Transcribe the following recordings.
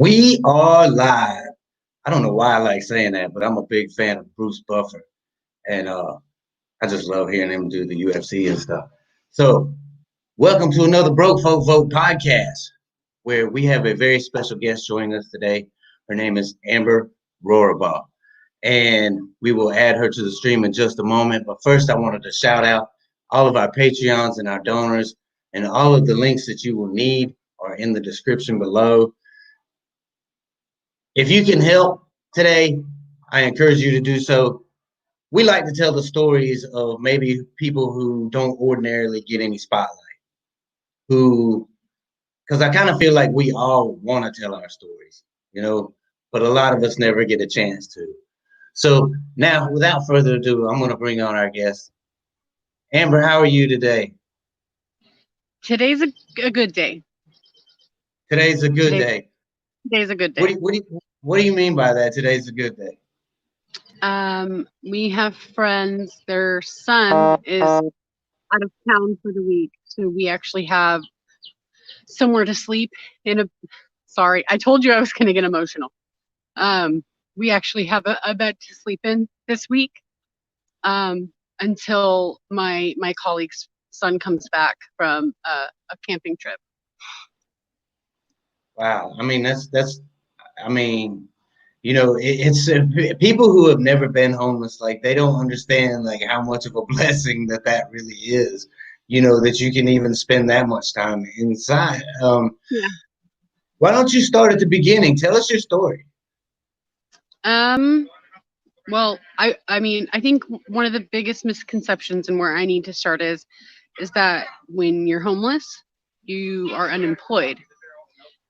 We are live. I don't know why I like saying that, but I'm a big fan of Bruce Buffer, and I just love hearing him do the UFC and stuff. So, welcome to another Broke Folk Vote podcast, where we have a very special guest joining us today. Her name is AmberRorabaugh, and we will add her to the stream in just a moment. But first, I wanted to shout out all of our Patreons and our donors, and all of the links that you will need are in the description below. If you can help today, I encourage you to do so. We like to tell the stories of maybe people who don't ordinarily get any spotlight, because I kind of feel like we all want to tell our stories, but a lot of us never get a chance to. So now, without further ado, I'm going to bring on our guest. Amber, how are you today? Today's a good day. Today's a good day. Today's a good day. What do you mean by that? Today's a good day. We have friends. Their son is out of town for the week, so we actually have somewhere to sleep Sorry, I told you I was going to get emotional. We actually have a bed to sleep in this week, until my colleague's son comes back from a camping trip. Wow. I mean, it's people who have never been homeless, like they don't understand like how much of a blessing that really is, that you can even spend that much time inside. Yeah. Why don't you start at the beginning? Tell us your story. Well, I mean, I think one of the biggest misconceptions and where I need to start is that when you're homeless, you are unemployed.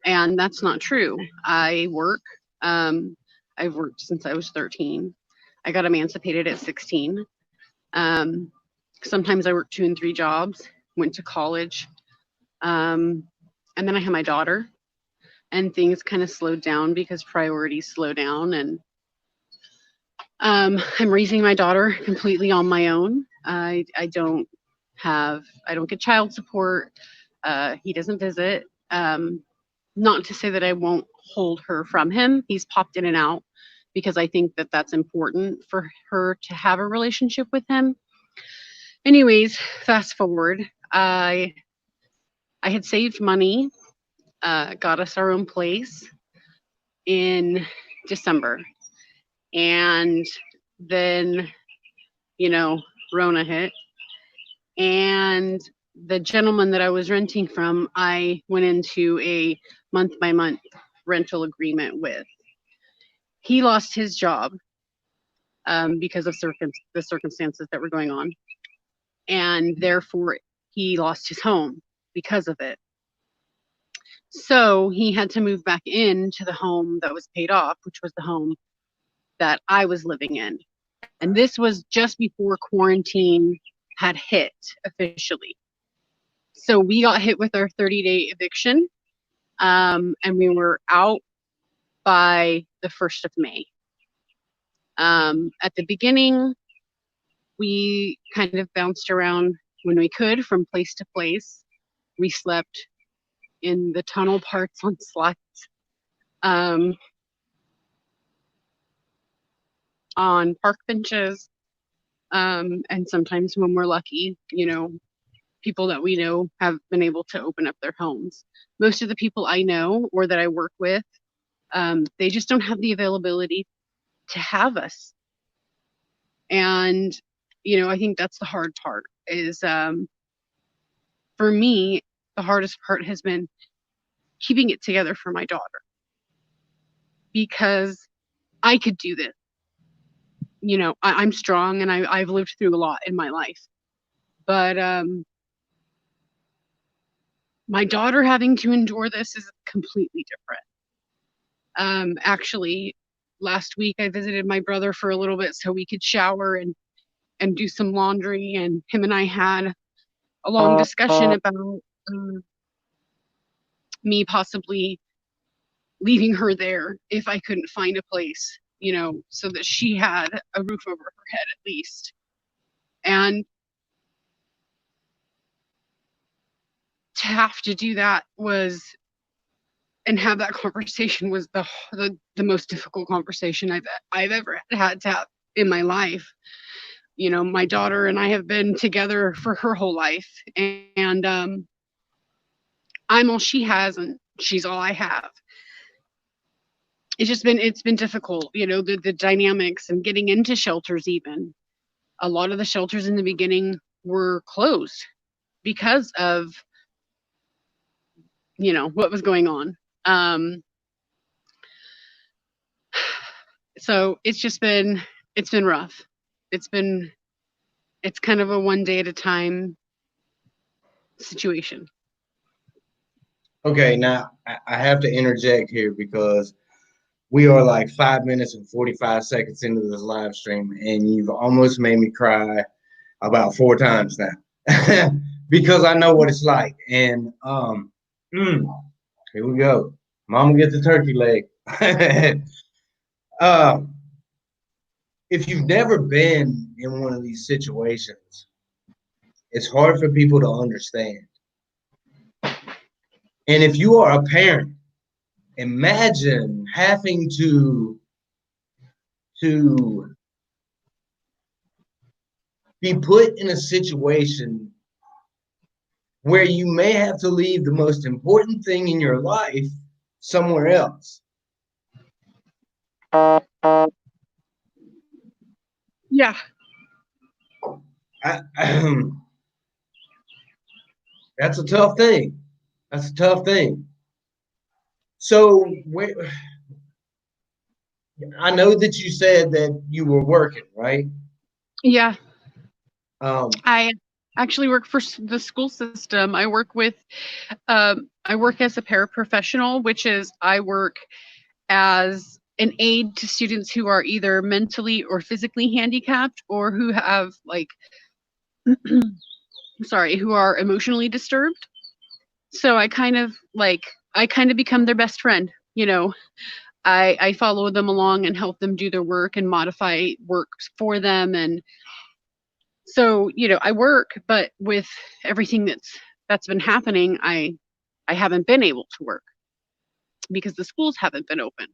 And that's not true. I work. I've worked since I was 13. I got emancipated at 16. Sometimes I worked 2 and 3 jobs, went to college. And then I had my daughter, and things kind of slowed down because priorities slow down. And I'm raising my daughter completely on my own. I don't get child support. He doesn't visit. Not to say that I won't hold her from him. He's popped in and out because I think that that's important for her to have a relationship with him. Anyways, fast forward. I had saved money, got us our own place in December. And then, Rona hit. And the gentleman that I was renting from, I went into a month-by-month rental agreement with. He lost his job because of the circumstances that were going on, and therefore he lost his home because of it. So he had to move back into the home that was paid off, which was the home that I was living in. And this was just before quarantine had hit officially. So we got hit with our 30-day eviction, and we were out by the 1st of May. At the beginning, we kind of bounced around when we could from place to place. We slept in the tunnel parts on slats, on park benches, and sometimes when we're lucky, people that we know have been able to open up their homes. Most of the people I know or that I work with, they just don't have the availability to have us. And, I think that's the hard part is, for me, the hardest part has been keeping it together for my daughter, because I could do this. I'm strong and I've lived through a lot in my life, but, my daughter having to endure this is completely different. Actually, last week I visited my brother for a little bit so we could shower and do some laundry, and him and I had a long discussion about me possibly leaving her there if I couldn't find a place, so that she had a roof over her head at least. And to have to do that was and have that conversation was the most difficult conversation I've ever had to have in my life. You know, my daughter and I have been together for her whole life, and I'm all she has, and she's all I have. It's been difficult, you know, the dynamics and getting into shelters. Even a lot of the shelters in the beginning were closed because of, you know, what was going on. So it's been rough. It's been it's kind of a one day at a time situation. Okay, now I have to interject here because we are like 5 minutes and 45 seconds into this live stream, and you've almost made me cry about 4 times now because I know what it's like. And here we go. Mama get the turkey leg. uh, if you've never been in one of these situations, it's hard for people to understand. And if you are a parent, imagine having to be put in a situation where you may have to leave the most important thing in your life somewhere else. Yeah. That's a tough thing. That's a tough thing. So I know that you said that you were working, right? Yeah. Um, I actually work for the school system. I work as a paraprofessional, which is I work as an aid to students who are either mentally or physically handicapped or who have like sorry, who are emotionally disturbed. So I kind of become their best friend, you know. I follow them along and help them do their work and modify work for them. And so, you know, I work, but with everything that's been happening, I haven't been able to work because the schools haven't been open.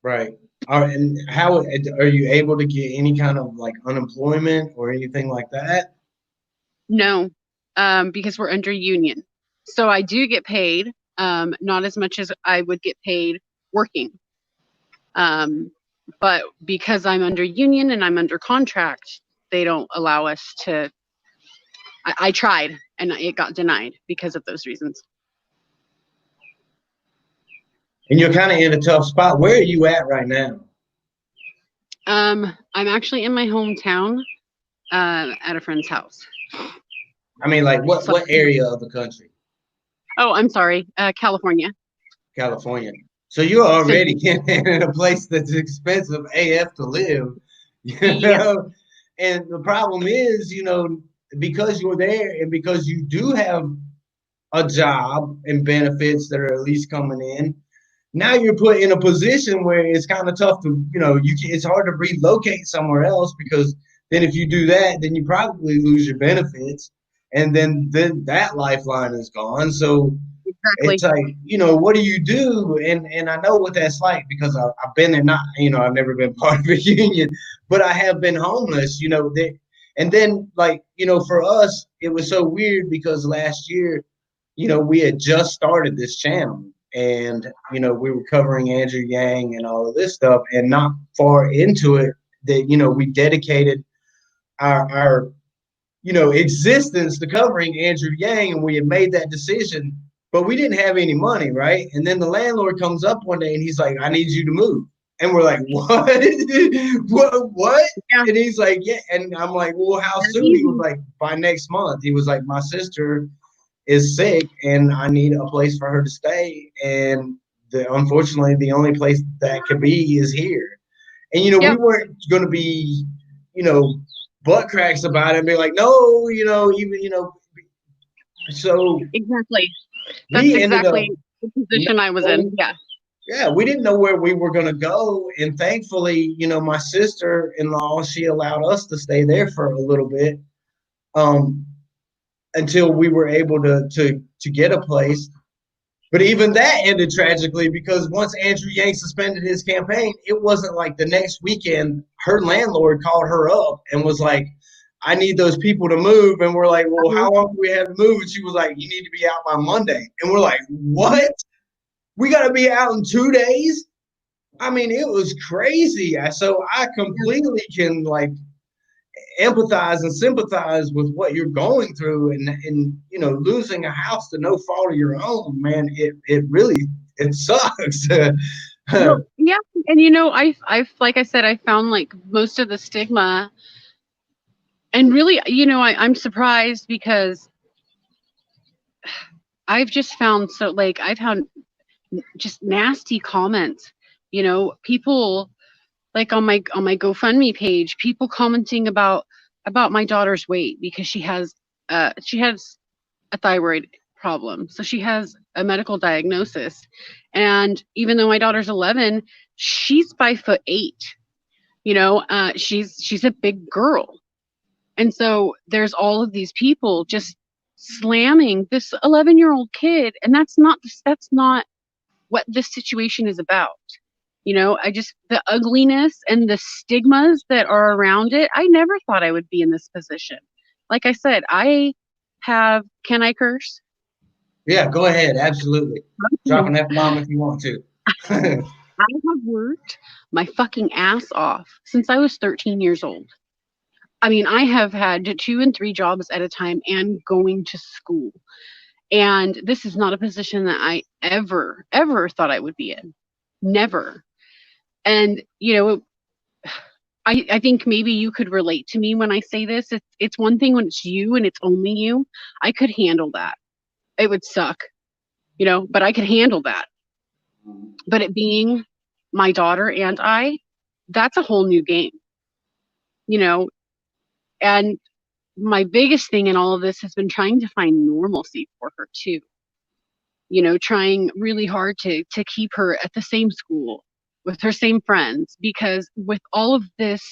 right. And how are you able to get any kind of like unemployment or anything like that? No, because we're under union. So I do get paid, not as much as I would get paid working. Um, but because I'm under union and I'm under contract, they don't allow us to. I tried and it got denied because of those reasons. And you're kind of in a tough spot. Where are you at right now? I'm actually in my hometown at a friend's house. I mean, like what area of the country? Oh, I'm sorry, California. California. So you're already Central. in a place that's expensive AF to live, you Yeah. know? And the problem is, you know, because you're there and because you do have a job and benefits that are at least coming in, now you're put in a position where it's kind of tough to, you know, it's hard to relocate somewhere else because then if you do that, then you probably lose your benefits, and then that lifeline is gone. So it's Exactly. like, you know, what do you do? And I know what that's like because I've been there. Not, you know, I've never been part of a union, but I have been homeless. You know, and then like, you know, for us, it was so weird because last year, you know, we had just started this channel, and you know, we were covering Andrew Yang and all of this stuff, and not far into it, that you know, we dedicated our you know, existence to covering Andrew Yang, and we had made that decision, but we didn't have any money, right? And then the landlord comes up one day and he's like, "I need you to move." And we're like, "What? What? Yeah. And he's like, "Yeah." And I'm like, "Well, how Not soon?" He was easy. like, "By next month." He was like, "My sister is sick and I need a place for her to stay. And unfortunately, the only place that could be is here." And, you know, we Yep. weren't going to be, you know, butt cracks about it and be like, no, you know, even, you know, so Exactly. That's we ended up exactly the not position I was in. knowing, Yeah. yeah, we didn't know where we were going to go. And thankfully, you know, my sister-in-law, she allowed us to stay there for a little bit. Um, until we were able to get a place. But even that ended tragically because once Andrew Yang suspended his campaign, it wasn't like the next weekend her landlord called her up and was like, I need those people to move. And we're like, well, how long do we have to move? And she was like, you need to be out by Monday. And we're like, what? We got to be out in 2 days? I mean, it was crazy. So I completely can like empathize and sympathize with what you're going through, and you know, losing a house to no fault of your own, man. It really it sucks. Well, yeah, and you know, I've like I said, I found like most of the stigma, and really, you know, I'm surprised because I've just found so like I've found just nasty comments. You know, people like on my GoFundMe page, people commenting about my daughter's weight because she has a thyroid problem. So she has a medical diagnosis. And even though my daughter's 11, she's 5'8". You know, she's a big girl. And so there's all of these people just slamming this 11-year-old kid, and that's not what this situation is about. You know, I just, the ugliness and the stigmas that are around it, I never thought I would be in this position. Like I said, can I curse? Yeah, go ahead. Absolutely. Drop an F-bomb if you want to. I have worked my fucking ass off since I was 13 years old. I mean, I have had 2 and 3 jobs at a time and going to school. And this is not a position that I ever thought I would be in. Never. And, you know, I think maybe you could relate to me when I say this. It's one thing when it's you and it's only you. I could handle that. It would suck, you know, but I could handle that. But it being my daughter and that's a whole new game, you know. And my biggest thing in all of this has been trying to find normalcy for her too. You know, trying really hard to keep her at the same school with her same friends, because with all of this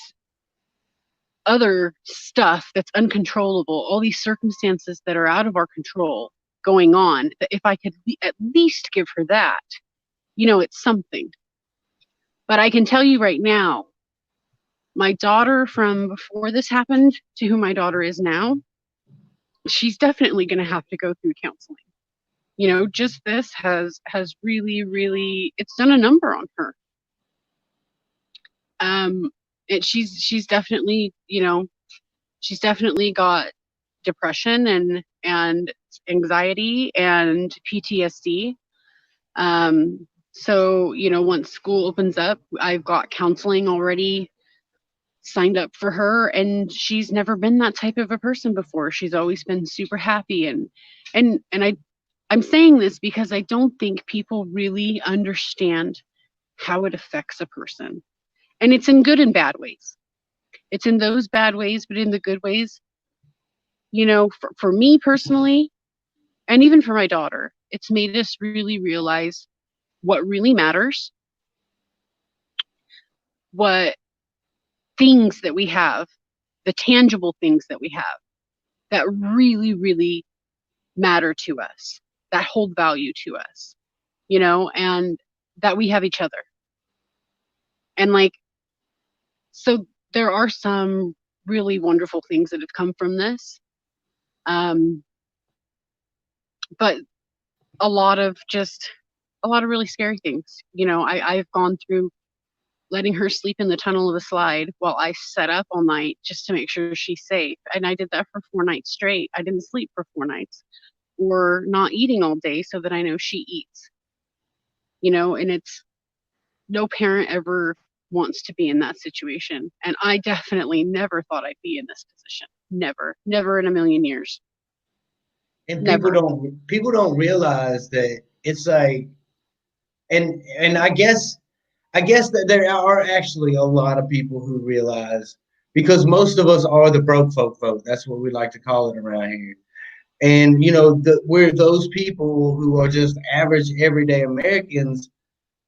other stuff that's uncontrollable, all these circumstances that are out of our control going on, that if I could at least give her that, you know, it's something. But I can tell you right now, my daughter from before this happened to who my daughter is now, she's definitely going to have to go through counseling. You know, just this has really it's done a number on her. She's definitely, you know, she's definitely got depression and anxiety and PTSD. So, you know, once school opens up, I've got counseling already signed up for her, and she's never been that type of a person before. She's always been super happy, and I'm saying this because I don't think people really understand how it affects a person. And it's in good and bad ways. It's in those bad ways, but in the good ways, you know, for me personally, and even for my daughter, it's made us really realize what really matters, what things that we have, the tangible things that we have that really matter to us, that hold value to us, you know, and that we have each other. And like, so there are some really wonderful things that have come from this. But a lot of really scary things. You know, I've gone through letting her sleep in the tunnel of the slide while I set up all night just to make sure she's safe. And I did that for 4 nights straight. I didn't sleep for 4 nights, or not eating all day so that I know she eats. You know, and it's, no parent ever wants to be in that situation. And I definitely never thought I'd be in this position. Never in a million years. And Never. people don't realize that it's like, and I guess that there are actually a lot of people who realize, because most of us are the broke folk vote. That's what we like to call it around here. And you know, we're those people who are just average everyday Americans.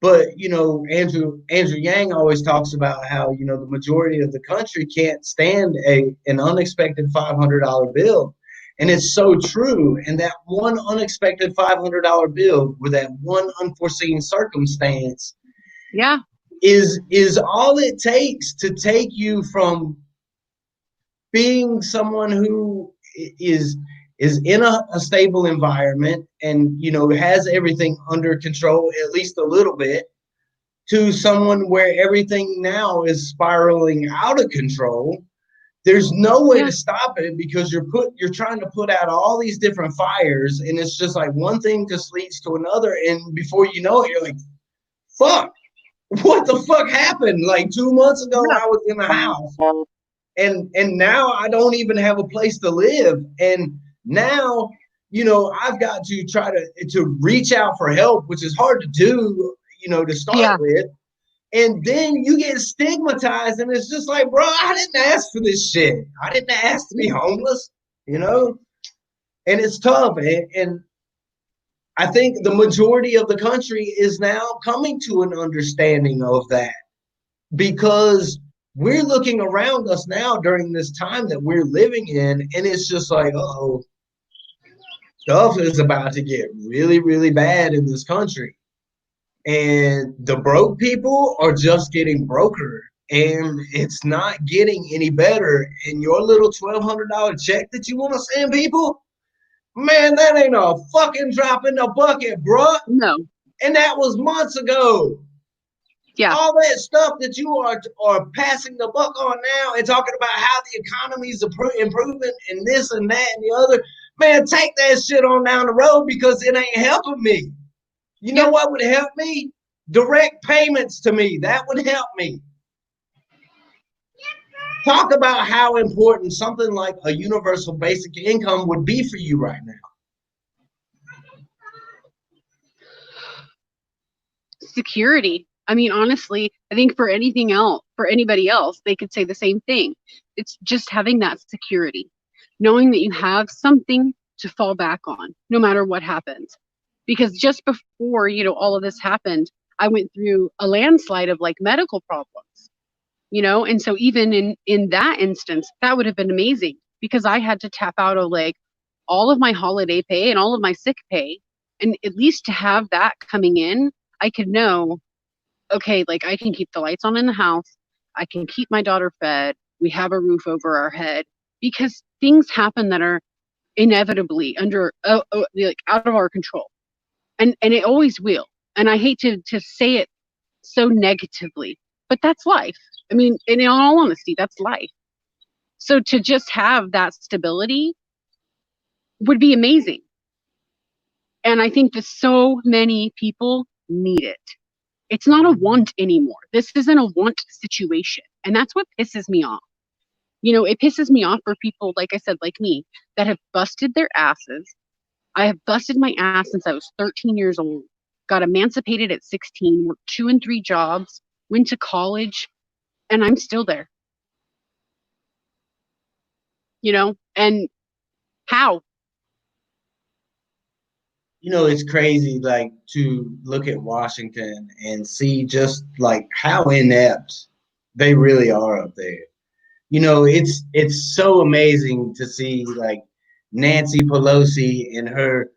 But you know, Andrew Yang always talks about how, you know, the majority of the country can't stand an unexpected $500 bill. And it's so true. And that one unexpected $500 bill or that one unforeseen circumstance Yeah. is all it takes to take you from being someone who is in a stable environment and, you know, has everything under control, at least a little bit, to someone where everything now is spiraling out of control. There's no way to stop it because you're trying to put out all these different fires, and it's just like one thing just leads to another, and before you know it, you're like, fuck, what the fuck happened? Like 2 months ago I was in the house, and now I don't even have a place to live. And now, you know, I've got to try to reach out for help, which is hard to do, you know, to start with. And then you get stigmatized, and it's just like, bro, I didn't ask for this shit. I didn't ask to be homeless, you know? And it's tough. And I think the majority of the country is now coming to an understanding of that, because we're looking around us now during this time that we're living in, and it's just like, uh-oh, stuff is about to get really, really bad in this country. And the broke people are just getting broker, and it's not getting any better. And your little $1,200 check that you want to send people, man, that ain't a fucking drop in the bucket, bruh. No. And that was months ago. Yeah. All that stuff that you are passing the buck on now and talking about how the economy's improving and this and that and the other, man, take that shit on down the road, because it ain't helping me. You know what would help me? Direct payments to me. That would help me. Talk about how important something like a universal basic income would be for you right now. Security. I mean, honestly, I think for anything else, for anybody else, they could say the same thing. It's just having that security, knowing that you have something to fall back on, no matter what happens. Because just before, you know, all of this happened, I went through a landslide of like medical problems, you know, and so even in that instance, that would have been amazing, because I had to tap out of like all of my holiday pay and all of my sick pay, and at least to have that coming in, I could know, okay, like I can keep the lights on in the house, I can keep my daughter fed, we have a roof over our head, because things happen that are inevitably under like out of our control, and it always will. And I hate to say it so negatively, but that's life. I mean, and in all honesty, that's life. So to just have that stability would be amazing. And I think that so many people need it. It's not a want anymore. This isn't a want situation. And that's what pisses me off. You know, it pisses me off for people, like I said, like me, that have busted their asses. I have busted my ass since I was 13 years old, got emancipated at 16, worked 2 and 3 jobs, went to college, and I'm still there. You know, and how? You know, it's crazy, like, to look at Washington and see just like how inept they really are up there. You know, it's so amazing to see like Nancy Pelosi and her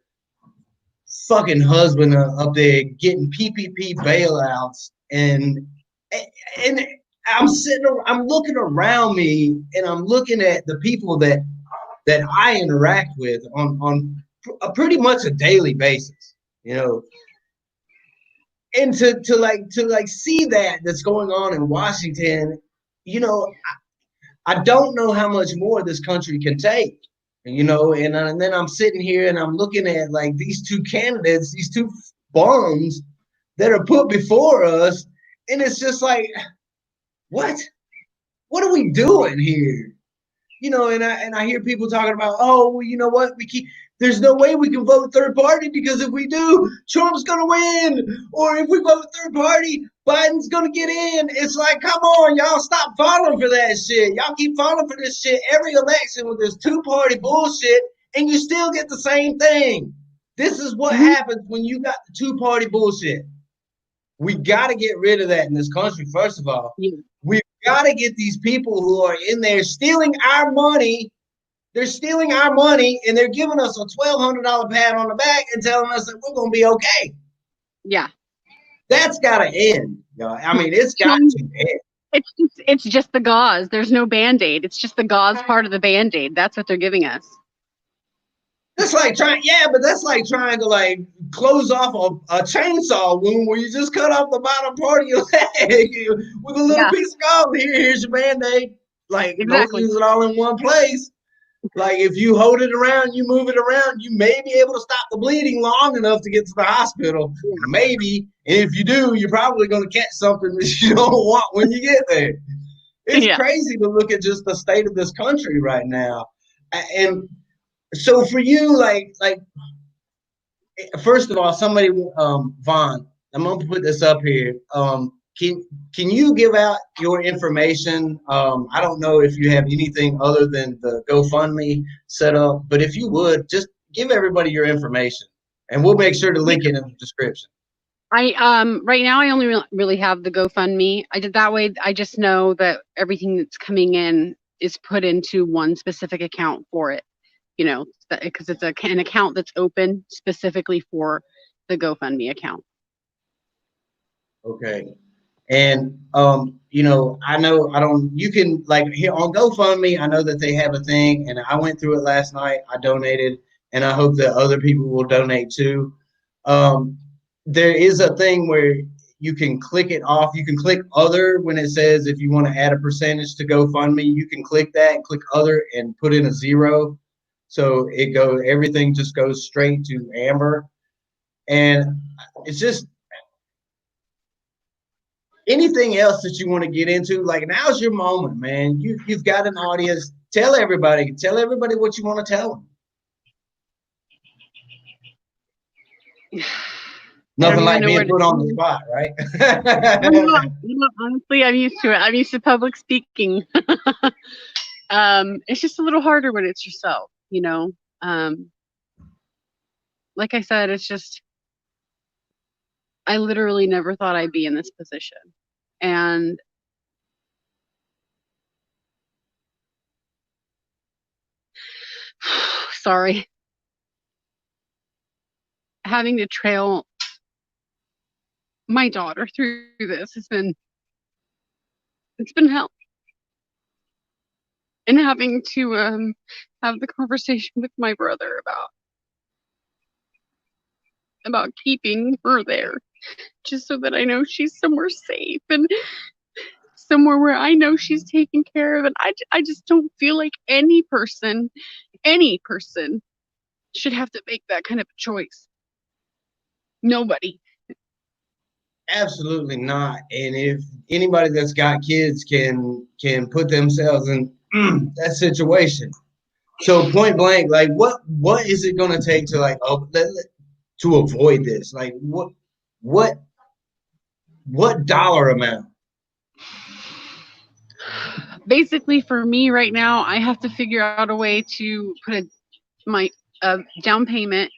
fucking husband up there getting PPP bailouts, and I'm looking around me, and I'm looking at the people that I interact with on a pretty much a daily basis, you know, and to like see that's going on in Washington, you know, I don't know how much more this country can take, you know, and then I'm sitting here and I'm looking at like these two candidates, these two bums that are put before us, and it's just like, what are we doing here? You know, and I hear people talking about, oh, well, you know what, there's no way we can vote third party, because if we do, Trump's gonna win, or if we vote third party, Biden's gonna get in. It's like, come on, y'all, stop falling for that shit. Y'all keep falling for this shit every election with this two-party bullshit, and you still get the same thing. This is what happens when you got the two-party bullshit. We got to get rid of that in this country, first of all. We've got to get these people who are in there stealing our money, They're stealing our money and they're giving us a $1,200 pat on the back and telling us that we're going to be okay. Yeah. That's got to end. I mean, it's got to end. It's just the gauze. There's no Band-Aid. It's just the gauze part of the Band-Aid. That's what they're giving us. That's like trying to like close off a chainsaw wound where you just cut off the bottom part of your leg with a little piece of gauze. Here's your Band-Aid. Like, exactly. Don't use it all in one place. Like, if you hold it around, you move it around, you may be able to stop the bleeding long enough to get to the hospital. Yeah. Maybe. And if you do, you're probably going to catch something that you don't want when you get there. It's crazy to look at just the state of this country right now. And so for you, like first of all, somebody, Vaughn, I'm going to put this up here. Can you give out your information? I don't know if you have anything other than the GoFundMe set up, but if you would, just give everybody your information, and we'll make sure to link it in the description. Right now I only really have the GoFundMe. I did that way. I just know that everything that's coming in is put into one specific account for it, you know, because it's an account that's open specifically for the GoFundMe account. Okay. And, you know, you can, like, here on GoFundMe, I know that they have a thing, and I went through it last night. I donated, and I hope that other people will donate too. There is a thing where you can click it off. You can click other when it says if you want to add a percentage to GoFundMe, you can click that and click other and put in a 0. So everything just goes straight to Amber. And it's just, anything else that you want to get into, like, now's your moment, man. You've got an audience. Tell everybody what you want to tell them. Nothing like being put on the spot, right? Honestly, I'm used to it. I'm used to public speaking. It's just a little harder when it's yourself, you know. Like I said, it's just, I literally never thought I'd be in this position. And sorry, having to trail my daughter through this it's been hell. And having to have the conversation with my brother about keeping her there, just so that I know she's somewhere safe and somewhere where I know she's taken care of. And I just don't feel like any person should have to make that kind of a choice. Nobody. Absolutely not. And if anybody that's got kids can put themselves in that situation. So point blank, like, what is it going to take to, like, to avoid this? Like, what dollar amount? Basically, for me right now, I have to figure out a way to put my down payment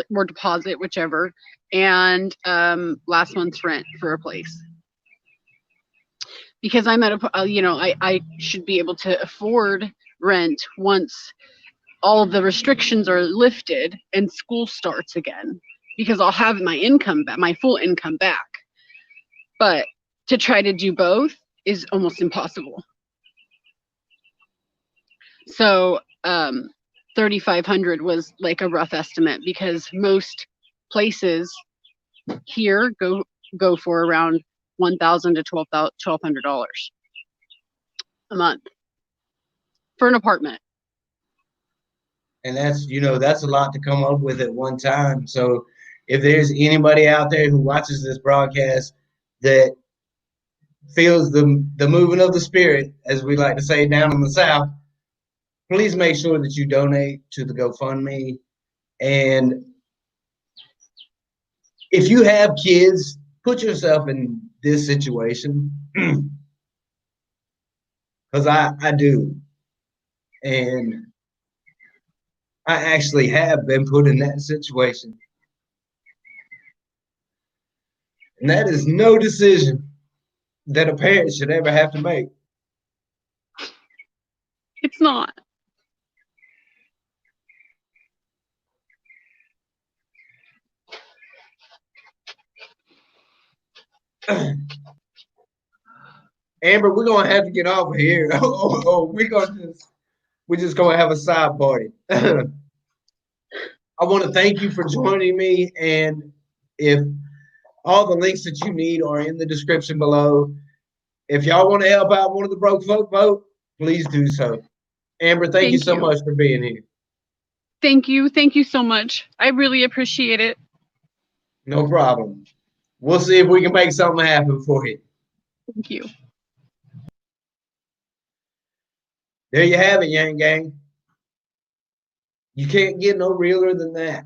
or deposit, whichever, and last month's rent for a place. Because I'm at a, you know, I should be able to afford rent once all of the restrictions are lifted and school starts again, because I'll have my income back, my full income back. But to try to do both is almost impossible. So $3,500 was like a rough estimate, because most places here go for around $1,000 to $1,200 a month for an apartment. And that's, you know, that's a lot to come up with at one time. So if there's anybody out there who watches this broadcast that feels the moving of the spirit, as we like to say down in the South, please make sure that you donate to the GoFundMe. And if you have kids, put yourself in this situation, because I do. And I actually have been put in that situation. And that is no decision that a parent should ever have to make. It's not. Amber, we're gonna have to get off of here. We're just gonna have a side party. I want to thank you for joining me, and if all the links that you need are in the description below. If y'all want to help out one of the broke folk vote, please do so. Amber, thank you Thank so you. much for being here. Thank you. Thank you so much. I really appreciate it. No problem. We'll see if we can make something happen for you. Thank you. There you have it, Yang Gang. You can't get no realer than that.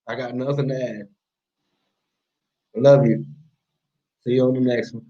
I got nothing to add. I love you. See you on the next one.